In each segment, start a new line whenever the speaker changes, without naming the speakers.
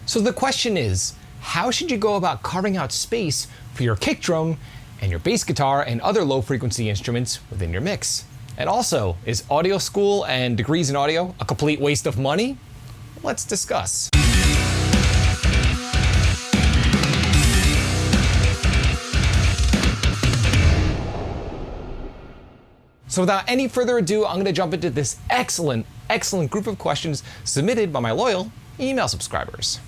So the question is, how should you go about carving out space for your kick drum and your bass guitar and other low frequency instruments within your mix? And also, is audio school and degrees in audio a complete waste of money? Let's discuss. So without any further ado, I'm going to jump into this excellent group of questions submitted by my loyal email subscribers.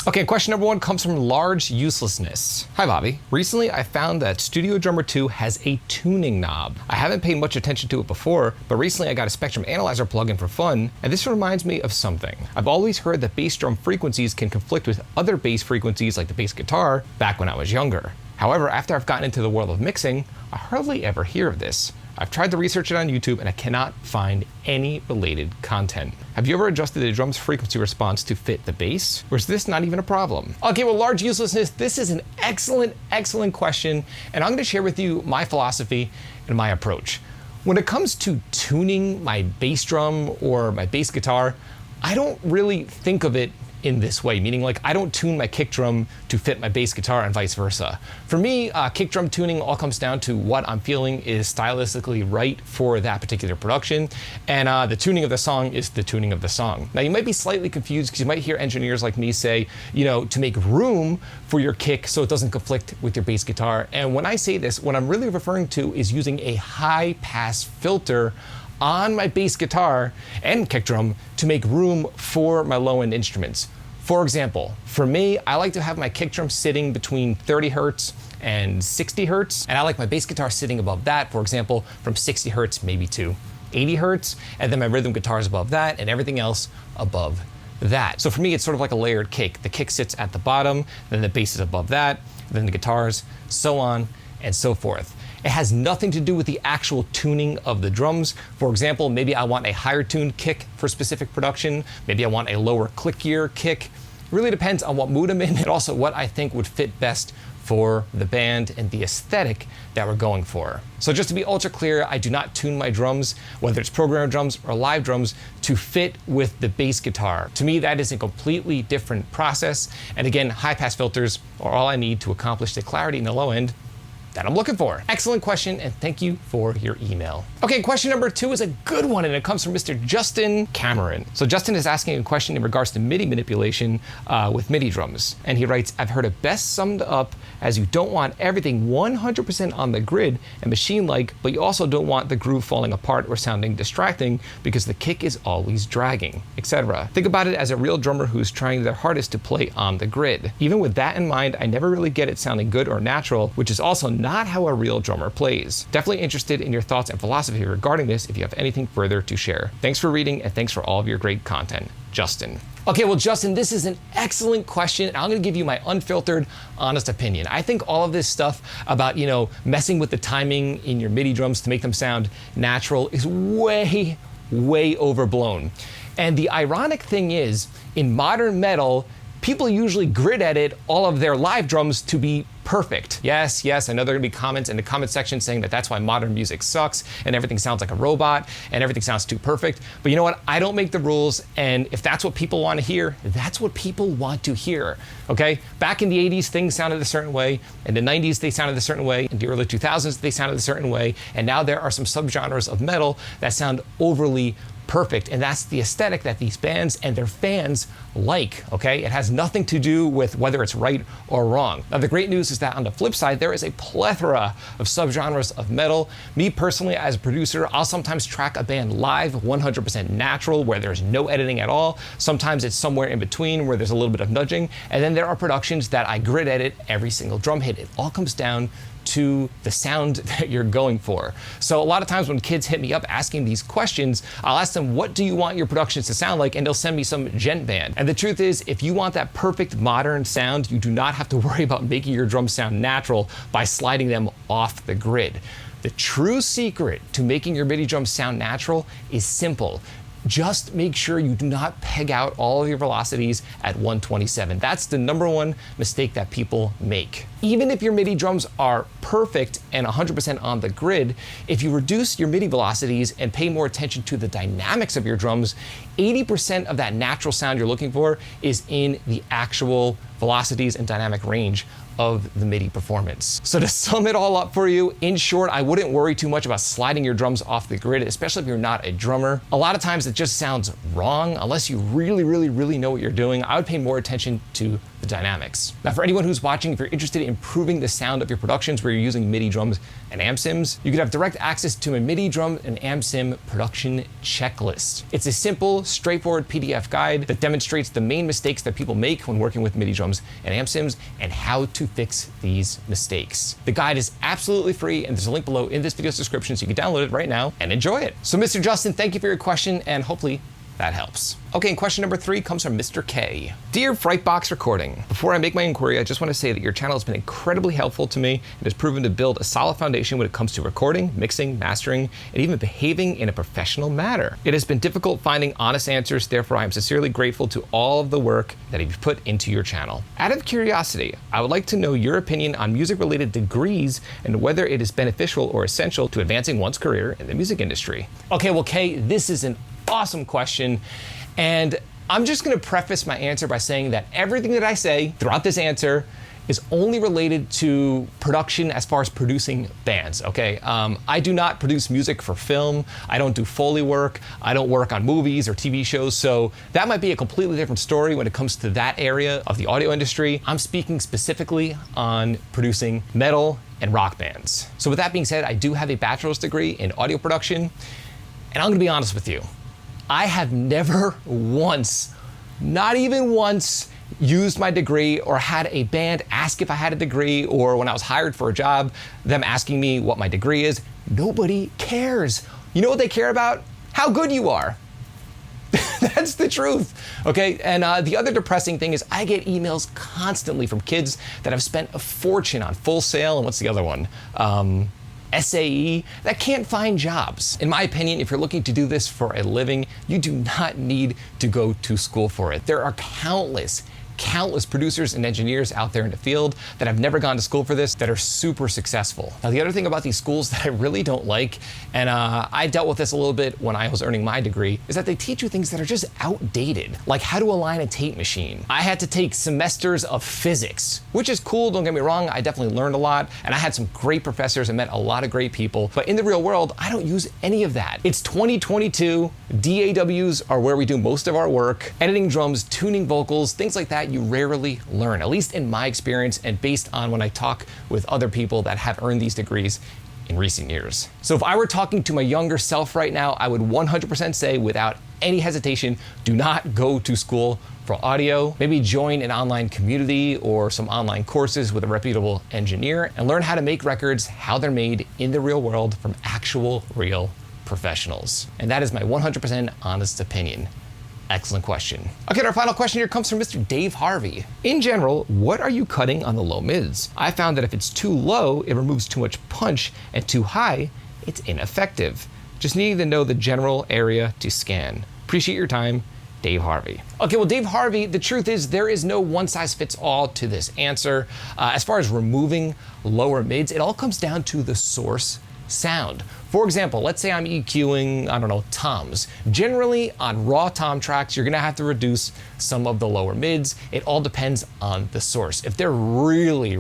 Okay, question number one comes from Large Uselessness. Hi Bobby. Recently I found that Studio Drummer 2 has a tuning knob. I haven't paid much attention to it before, but recently I got a Spectrum Analyzer plugin for fun, and this reminds me of something. I've always heard that bass drum frequencies can conflict with other bass frequencies like the bass guitar back when I was younger. However, after I've gotten into the world of mixing, I hardly ever hear of this. I've tried to research it on YouTube and I cannot find any related content. Have you ever adjusted the drum's frequency response to fit the bass? Or is this not even a problem? Okay, well, Large Uselessness, this is an excellent question, and I'm gonna share with you my philosophy and my approach. When it comes to tuning my bass drum or my bass guitar, I don't really think of it in this way, meaning like I don't tune my kick drum to fit my bass guitar and vice versa. For me, kick drum tuning all comes down to what I'm feeling is stylistically right for that particular production, and the tuning of the song is the tuning of the song. Now you might be slightly confused because you might hear engineers like me say, you know, to make room for your kick so it doesn't conflict with your bass guitar. And when I say this, what I'm really referring to is using a high pass filter on my bass guitar and kick drum to make room for my low-end instruments. For example, for me, I like to have my kick drum sitting between 30 hertz and 60 hertz, and I like my bass guitar sitting above that, for example, from 60 hertz maybe to 80 hertz, and then my rhythm guitar is above that, and everything else above that. So for me, it's sort of like a layered cake. The kick sits at the bottom, then the bass is above that, then the guitars, so on and so forth. It has nothing to do with the actual tuning of the drums. For example, maybe I want a higher tuned kick for specific production. Maybe I want a lower clickier kick. It really depends on what mood I'm in and also what I think would fit best for the band and the aesthetic that we're going for. So just to be ultra clear, I do not tune my drums, whether it's programmer drums or live drums, to fit with the bass guitar. To me, that is a completely different process. And again, high pass filters are all I need to accomplish the clarity in the low end that I'm looking for. Excellent question, and thank you for your email. Okay, question number two is a good one, and it comes from Mr. Justin Cameron. So Justin is asking a question in regards to MIDI manipulation with MIDI drums. And he writes, I've heard it best summed up as you don't want everything 100% on the grid and machine-like, but you also don't want the groove falling apart or sounding distracting because the kick is always dragging, etc. Think about it as a real drummer who's trying their hardest to play on the grid. Even with that in mind, I never really get it sounding good or natural, which is also not how a real drummer plays. Definitely interested in your thoughts and philosophy regarding this if you have anything further to share. Thanks for reading and thanks for all of your great content. Justin. Okay, well, Justin, this is an excellent question. I'm gonna give you my unfiltered, honest opinion. I think all of this stuff about, you know, messing with the timing in your MIDI drums to make them sound natural is way overblown. And the ironic thing is, in modern metal, people usually grid edit all of their live drums to be perfect. Yes, I know there are gonna be comments in the comment section saying that that's why modern music sucks and everything sounds like a robot and everything sounds too perfect. But you know what? I don't make the rules, and if that's what people want to hear, that's what people want to hear, okay? Back in the 80s, things sounded a certain way. In the 90s, they sounded a certain way. In the early 2000s, they sounded a certain way. And now there are some subgenres of metal that sound overly perfect, and that's the aesthetic that these bands and their fans like, okay? It has nothing to do with whether it's right or wrong. Now, the great news is that on the flip side, there is a plethora of subgenres of metal. Me personally, as a producer, I'll sometimes track a band live 100% natural, where there's no editing at all. Sometimes it's somewhere in between where there's a little bit of nudging. And then there are productions that I grid edit every single drum hit. It all comes down to the sound that you're going for. So a lot of times when kids hit me up asking these questions, I'll ask them, what do you want your productions to sound like? And they'll send me some gent band. And the truth is, if you want that perfect modern sound, you do not have to worry about making your drums sound natural by sliding them off the grid. The true secret to making your MIDI drums sound natural is simple. just make sure you do not peg out all of your velocities at 127. That's the number one mistake that people make. Even if your MIDI drums are perfect and 100% on the grid, if you reduce your MIDI velocities and pay more attention to the dynamics of your drums, 80% of that natural sound you're looking for is in the actual velocities and dynamic range of the MIDI performance. So to sum it all up for you, in short, I wouldn't worry too much about sliding your drums off the grid, especially if you're not a drummer. A lot of times it just sounds wrong unless you really know what you're doing. I would pay more attention to the dynamics. Now for anyone who's watching, if you're interested in improving the sound of your productions where you're using MIDI drums and amp sims, you could have direct access to a MIDI drum and amp sim production checklist. It's a simple, straightforward PDF guide that demonstrates the main mistakes that people make when working with MIDI drums and amp sims and how to fix these mistakes. The guide is absolutely free, and there's a link below in this video's description so you can download it right now and enjoy it. So Mr. Justin, thank you for your question, and hopefully that helps. Okay, and question number 3 comes from Mr. K. Dear Frightbox Recording, before I make my inquiry, I just want to say that your channel has been incredibly helpful to me and has proven to build a solid foundation when it comes to recording, mixing, mastering, and even behaving in a professional manner. It has been difficult finding honest answers, therefore I am sincerely grateful to all of the work that you've put into your channel. Out of curiosity, I would like to know your opinion on music-related degrees and whether it is beneficial or essential to advancing one's career in the music industry. Okay, well, Kay, this is an awesome question, and I'm just going to preface my answer by saying that everything that I say throughout this answer is only related to production as far as producing bands, okay? I do not produce music for film. I don't do Foley work. I don't work on movies or TV shows, so that might be a completely different story when it comes to that area of the audio industry. I'm speaking specifically on producing metal and rock bands. So with that being said, I do have a bachelor's degree in audio production, and I'm gonna be honest with you. I have never once, not even once, used my degree or had a band ask if I had a degree, or when I was hired for a job, them asking me what my degree is. Nobody cares. You know what they care about? How good you are. That's the truth, okay? And the other depressing thing is I get emails constantly from kids that have spent a fortune on Full Sail, and what's the other one? SAE, that can't find jobs. In my opinion, if you're looking to do this for a living, you do not need to go to school for it. There are countless producers and engineers out there in the field that have never gone to school for this that are super successful. Now, the other thing about these schools that I really don't like, and I dealt with this a little bit when I was earning my degree, is that they teach you things that are just outdated, like how to align a tape machine. I had to take semesters of physics, which is cool, don't get me wrong, I definitely learned a lot, and I had some great professors and met a lot of great people, but in the real world, I don't use any of that. It's 2022, DAWs are where we do most of our work, editing drums, tuning vocals, things like that you rarely learn, at least in my experience and based on when I talk with other people that have earned these degrees in recent years. So if I were talking to my younger self right now, I would 100% say without any hesitation, do not go to school for audio. Maybe join an online community or some online courses with a reputable engineer and learn how to make records, how they're made in the real world from actual real professionals. And that is my 100% honest opinion. Excellent question. Okay, our final question here comes from Mr. Dave Harvey. In general, what are you cutting on the low mids? I found that if it's too low, it removes too much punch, and too high, it's ineffective. Just needing to know the general area to scan. Appreciate your time, Dave Harvey. Okay, well, Dave Harvey, the truth is there is no one size fits all to this answer. As far as removing lower mids, it all comes down to the source sound. For example, let's say I'm EQing, I don't know, toms. Generally, on raw tom tracks, you're gonna have to reduce some of the lower mids. It all depends on the source. If they're really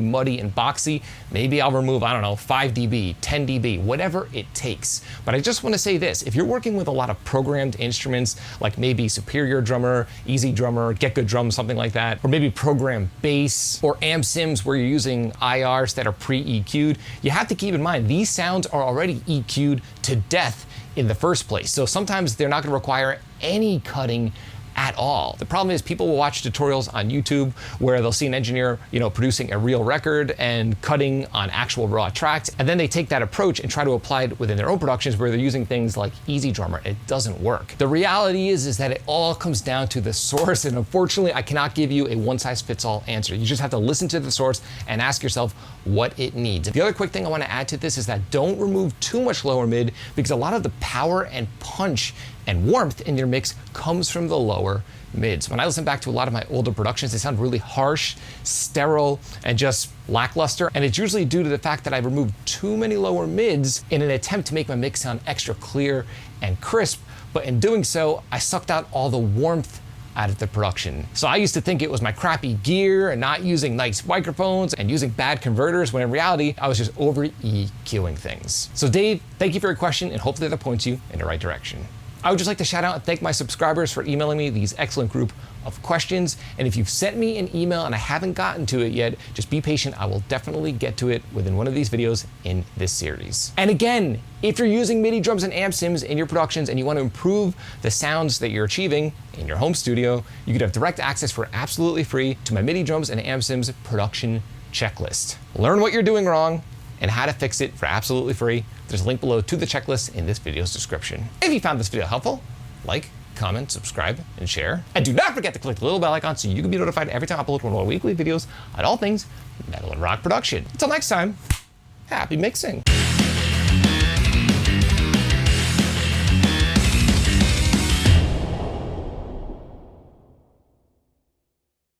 muddy and boxy, maybe I'll remove, I don't know, 5 dB, 10 dB, whatever it takes. But I just wanna say this, if you're working with a lot of programmed instruments, like maybe Superior Drummer, Easy Drummer, Get Good Drums, something like that, or maybe program bass, or amp sims where you're using IRs that are pre-EQ'd, you have to keep in mind, these sounds are already EQ'd to death in the first place. So sometimes they're not gonna require any cutting at all. The problem is people will watch tutorials on YouTube where they'll see an engineer, producing a real record and cutting on actual raw tracks, and then they take that approach and try to apply it within their own productions where they're using things like Easy Drummer. It doesn't work. The reality is that it all comes down to the source, and unfortunately, I cannot give you a one-size-fits-all answer. You just have to listen to the source and ask yourself what it needs. The other quick thing I want to add to this is that don't remove too much lower mid, because a lot of the power and punch and warmth in your mix comes from the lower mids. When I listen back to a lot of my older productions, they sound really harsh, sterile, and just lackluster. And it's usually due to the fact that I've removed too many lower mids in an attempt to make my mix sound extra clear and crisp. But in doing so, I sucked out all the warmth out of the production. So I used to think it was my crappy gear and not using nice microphones and using bad converters, when in reality, I was just over EQing things. So Dave, thank you for your question, and hopefully that points you in the right direction. I would just like to shout out and thank my subscribers for emailing me these excellent group of questions. And if you've sent me an email and I haven't gotten to it yet, just be patient. I will definitely get to it within one of these videos in this series. And again, if you're using MIDI drums and amp sims in your productions and you want to improve the sounds that you're achieving in your home studio, you could have direct access for absolutely free to my MIDI drums and amp sims production checklist. Learn what you're doing wrong and how to fix it for absolutely free. There's a link below to the checklist in this video's description. If you found this video helpful, like, comment, subscribe, and share. And do not forget to click the little bell icon so you can be notified every time I upload one of our weekly videos on all things metal and rock production. Until next time, happy mixing.